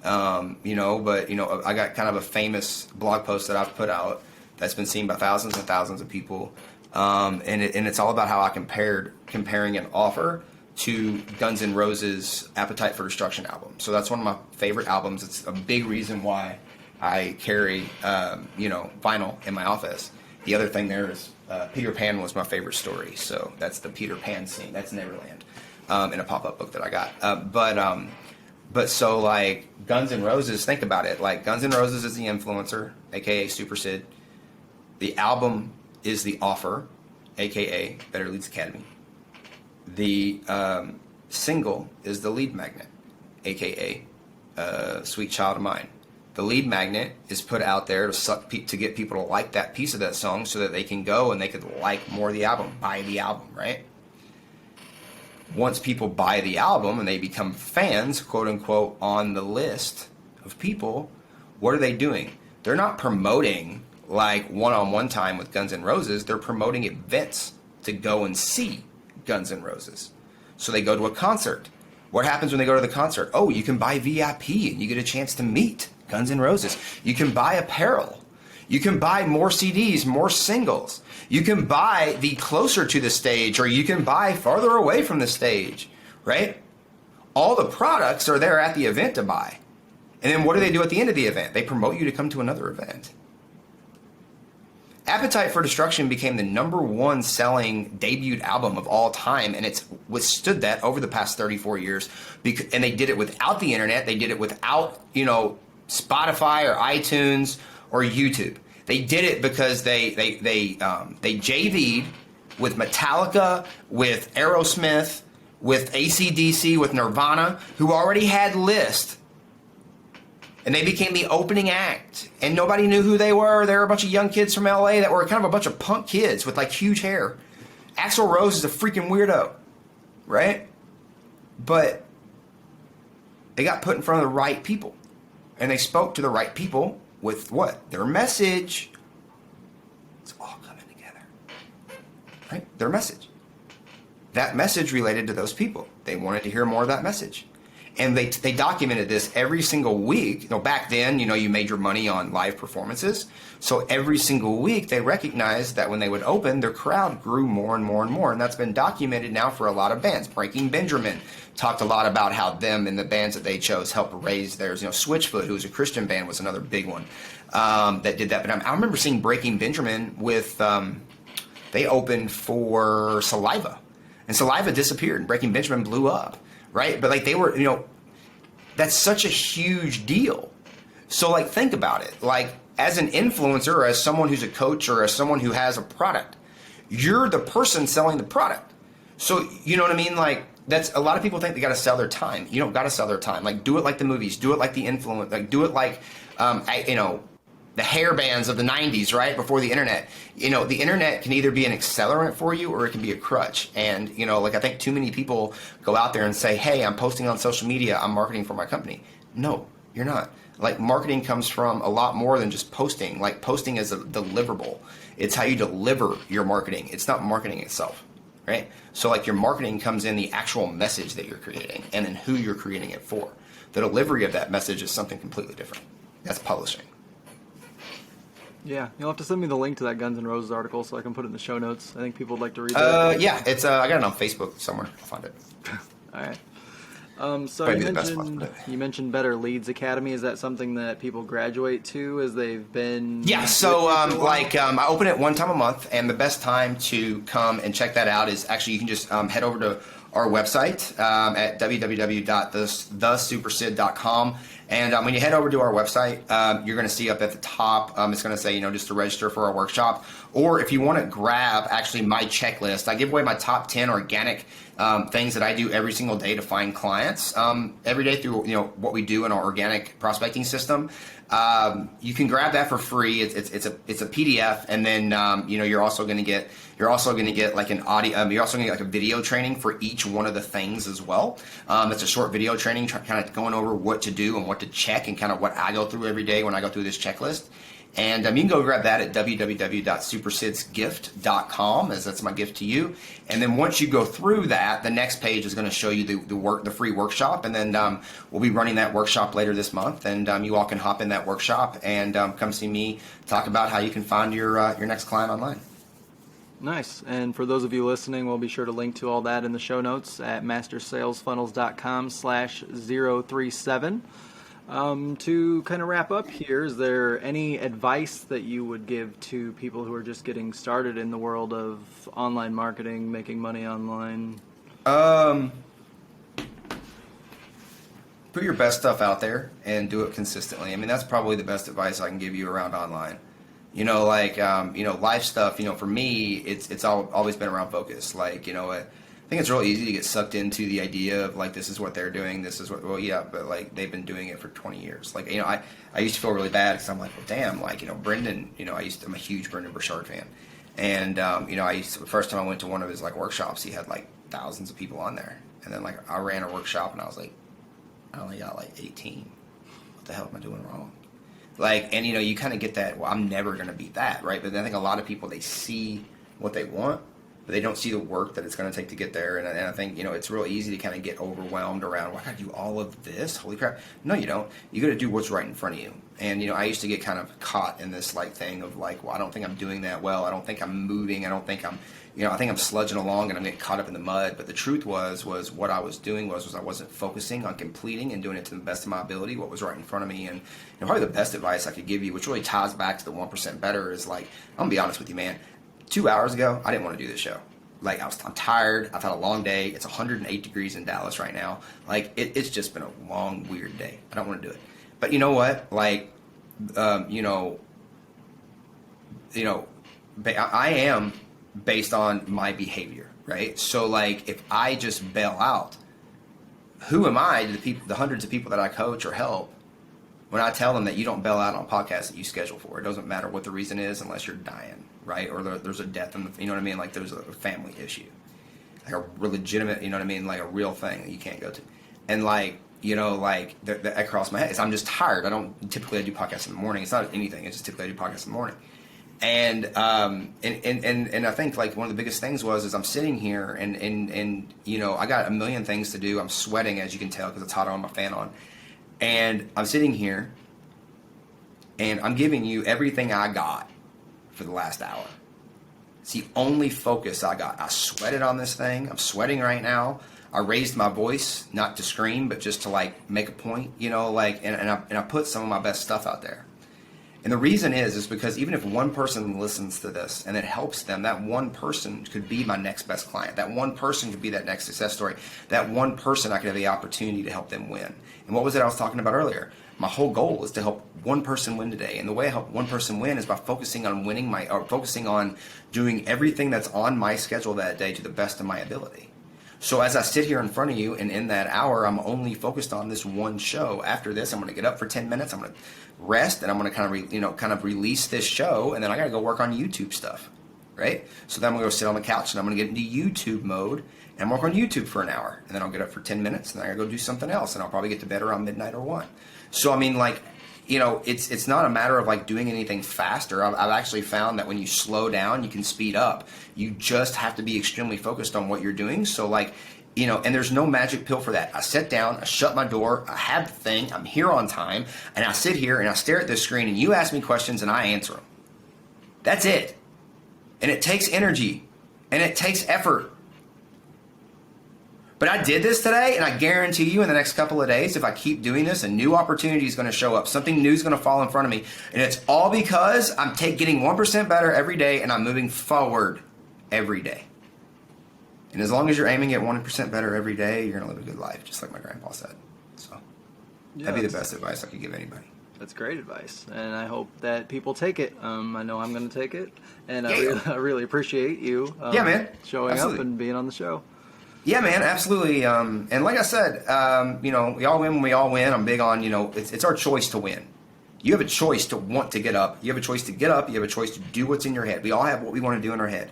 but I got kind of a famous blog post that I've put out that's been seen by thousands and thousands of people, and it's all about how I comparing an offer to Guns N' Roses' Appetite for Destruction album. So that's one of my favorite albums. It's a big reason why I carry vinyl in my office. The other thing there is Peter Pan was my favorite story, so that's the Peter Pan scene. That's Neverland, in a pop-up book that I got. But so like Guns N' Roses, think about it. Like Guns N' Roses is the influencer, aka Super Sid. The album is the offer, aka Better Leads Academy. The single is the lead magnet, aka Sweet Child of Mine. The lead magnet is put out there to get people to like that piece of that song so that they can go and they could like more of the album, buy the album, right? Once people buy the album and they become fans, quote unquote, on the list of people, what are they doing? They're not promoting like one-on-one time with Guns N' Roses. They're promoting events to go and see Guns N' Roses. So they go to a concert. What happens when they go to the concert? Oh, you can buy VIP and you get a chance to meet Guns N' Roses. You can buy apparel. You can buy more CDs, more singles. You can buy the closer to the stage, or you can buy farther away from the stage, right? All the products are there at the event to buy. And then what do they do at the end of the event? They promote you to come to another event. Appetite for Destruction became the ¡1 selling debut album of all time, and it's withstood that over the past 34 years. And they did it without the internet. They did it without, Spotify or iTunes or YouTube. They did it because they JV'd with Metallica, with Aerosmith, with AC/DC, with Nirvana, who already had lists. And they became the opening act. And nobody knew who they were. They were a bunch of young kids from LA that were kind of a bunch of punk kids with like huge hair. Axl Rose is a freaking weirdo, right? But they got put in front of the right people. And they spoke to the right people with what? Their message. It's all coming together. Right? Their message. That message related to those people. They wanted to hear more of that message. And they documented this every single week. Back then, you made your money on live performances. So every single week, they recognized that when they would open, their crowd grew more and more and more. And that's been documented now for a lot of bands. Breaking Benjamin talked a lot about how them and the bands that they chose helped raise theirs. Switchfoot, who was a Christian band, was another big one that did that. But I remember seeing Breaking Benjamin with, they opened for Saliva. And Saliva disappeared, and Breaking Benjamin blew up. Right? But they were, that's such a huge deal. So think about it. As an influencer, or as someone who's a coach, or as someone who has a product, you're the person selling the product. So, you know what I mean? That's, a lot of people think they got to sell their time. You don't got to sell their time. Do it like the movies. Do it like the influence. Do it like, the hair bands of the 90s, right? Before the internet. The internet can either be an accelerant for you or it can be a crutch. And, I think too many people go out there and say, hey, I'm posting on social media. I'm marketing for my company. No, you're not. Marketing comes from a lot more than just posting. Posting is a deliverable. It's how you deliver your marketing. It's not marketing itself, right? So your marketing comes in the actual message that you're creating and then who you're creating it for. The delivery of that message is something completely different. That's publishing. Yeah, you'll have to send me the link to that Guns N' Roses article so I can put it in the show notes. I think people would like to read that. Yeah, it's I got it on Facebook somewhere. I'll find it. All right. So you mentioned Better Leads Academy. Is that something that people graduate to as they've been? Yeah. So I open it one time a month, and the best time to come and check that out is actually you can just head over to our website at www.thesupersid.com. And when you head over to our website, you're going to see up at the top, it's going to say, just to register for our workshop. Or if you want to grab actually my checklist, I give away my top 10 organic things that I do every single day to find clients every day through what we do in our organic prospecting system. You can grab that for free. It's a PDF, and then you're also going to get like an audio. You're also going to get like a video training for each one of the things as well. It's a short video training, kind of going over what to do and what to check, and kind of what I go through every day when I go through this checklist. And you can go grab that at www.supersidsgift.com, as that's my gift to you. And then once you go through that, the next page is going to show you the free workshop. And then we'll be running that workshop later this month. And you all can hop in that workshop and come see me talk about how you can find your next client online. Nice. And for those of you listening, we'll be sure to link to all that in the show notes at mastersalesfunnels.com/037. To kind of wrap up here, is there any advice that you would give to people who are just getting started in the world of online marketing, making money online? Put your best stuff out there and do it consistently. I mean, that's probably the best advice I can give you around online. Life stuff, for me, it's always been around focus. I think it's real easy to get sucked into the idea of this is what they're doing, but they've been doing it for 20 years. I used to feel really bad because I'm like, well, damn, Brendan, I'm a huge Brendan Burchard fan. And, the first time I went to one of his workshops, he had thousands of people on there. And then I ran a workshop and I was like, I only got 18. What the hell am I doing wrong? You kind of get that, well, I'm never going to beat that, right? But then I think a lot of people, they see what they want, but they don't see the work that it's going to take to get there. And I think, it's real easy to kind of get overwhelmed around, well, I got to do all of this? Holy crap. No, you don't. You got to do what's right in front of you. And, I used to get kind of caught in this thing of well, I don't think I'm doing that well. I don't think I'm moving. I don't think I think I'm sludging along and I'm getting caught up in the mud. But the truth was what I was doing was I wasn't focusing on completing and doing it to the best of my ability, what was right in front of me. And probably the best advice I could give you, which really ties back to the 1% better, is I'm going to be honest with you, man. 2 hours ago, I didn't want to do this show. I'm tired. I've had a long day. It's 108 degrees in Dallas right now. It's just been a long, weird day. I don't want to do it. But you know what? I am based on my behavior, right? So if I just bail out, who am I to the hundreds of people that I coach or help when I tell them that you don't bail out on podcasts that you schedule for? It doesn't matter what the reason is unless you're dying, right? Or there's a death in the, you know what I mean? There's a family issue, a legitimate, you know what I mean? A real thing that you can't go to. And that crossed my head is I'm just tired. I do podcasts in the morning. It's not anything. It's just typically I do podcasts in the morning. And I think one of the biggest things is I'm sitting here and I got a million things to do. I'm sweating, as you can tell, because it's hot on my fan on. And I'm sitting here and I'm giving you everything I got for the last hour. It's the only focus I got. I sweated on this thing. I'm sweating right now. I raised my voice, not to scream, but just to make a point, and I put some of my best stuff out there. And the reason is because even if one person listens to this and it helps them, that one person could be my next best client. That one person could be that next success story. That one person, I could have the opportunity to help them win. And what was it I was talking about earlier? My whole goal is to help one person win today. And the way I help one person win is by focusing on focusing on doing everything that's on my schedule that day to the best of my ability. So as I sit here in front of you, and in that hour, I'm only focused on this one show. After this, I'm going to get up for 10 minutes. I'm going to rest, and I'm going to kind of release this show, and then I got to go work on YouTube stuff, right? So then I'm going to go sit on the couch, and I'm going to get into YouTube mode and work on YouTube for an hour, and then I'll get up for 10 minutes, and then I got to go do something else, and I'll probably get to bed around midnight or 1. So it's not a matter of doing anything faster. I've actually found that when you slow down, you can speed up. You just have to be extremely focused on what you're doing. So and there's no magic pill for that. I sit down, I shut my door, I have the thing, I'm here on time, and I sit here and I stare at this screen and you ask me questions and I answer them. That's it. And it takes energy and it takes effort. But I did this today, and I guarantee you in the next couple of days, if I keep doing this, a new opportunity is going to show up. Something new is going to fall in front of me. And it's all because I'm getting 1% better every day, and I'm moving forward every day. And as long as you're aiming at 1% better every day, you're going to live a good life, just like my grandpa said. So that'd be the best advice I could give anybody. That's great advice, and I hope that people take it. I know I'm going to take it, and I really appreciate you showing Absolutely. up and being on the show. Yeah, man, absolutely. And like I said, we all win when we all win. I'm big on, it's our choice to win. You have a choice to want to get up. You have a choice to get up. You have a choice to do what's in your head. We all have what we want to do in our head.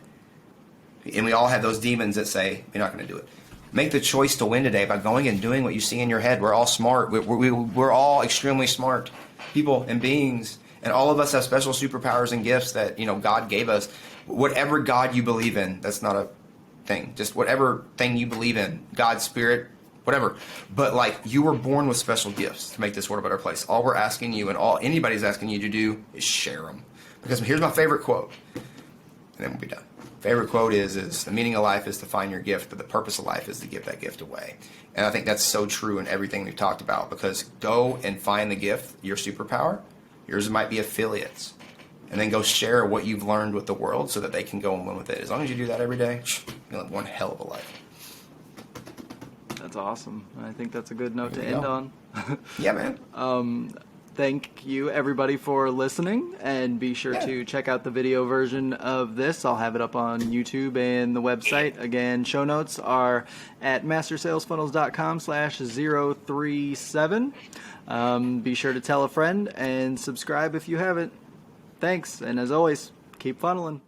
And we all have those demons that say, you're not going to do it. Make the choice to win today by going and doing what you see in your head. We're all smart. We're all extremely smart people and beings. And all of us have special superpowers and gifts that, God gave us. Whatever God you believe in, that's not a thing. Just whatever thing you believe in, God's spirit, whatever. But you were born with special gifts to make this world a better place. All we're asking you and all anybody's asking you to do is share them. Because here's my favorite quote, and then we'll be done. Favorite quote is the meaning of life is to find your gift, but the purpose of life is to give that gift away. And I think that's so true in everything we've talked about, because go and find the gift, your superpower. Yours might be affiliates. And then go share what you've learned with the world so that they can go and win with it. As long as you do that every day, you'll have one hell of a life. That's awesome. I think that's a good note to end on. Yeah, man. Thank you, everybody, for listening, and be sure to check out the video version of this. I'll have it up on YouTube and the website. Again, show notes are at mastersalesfunnels.com/037. Be sure to tell a friend and subscribe if you haven't. Thanks, and as always, keep funneling.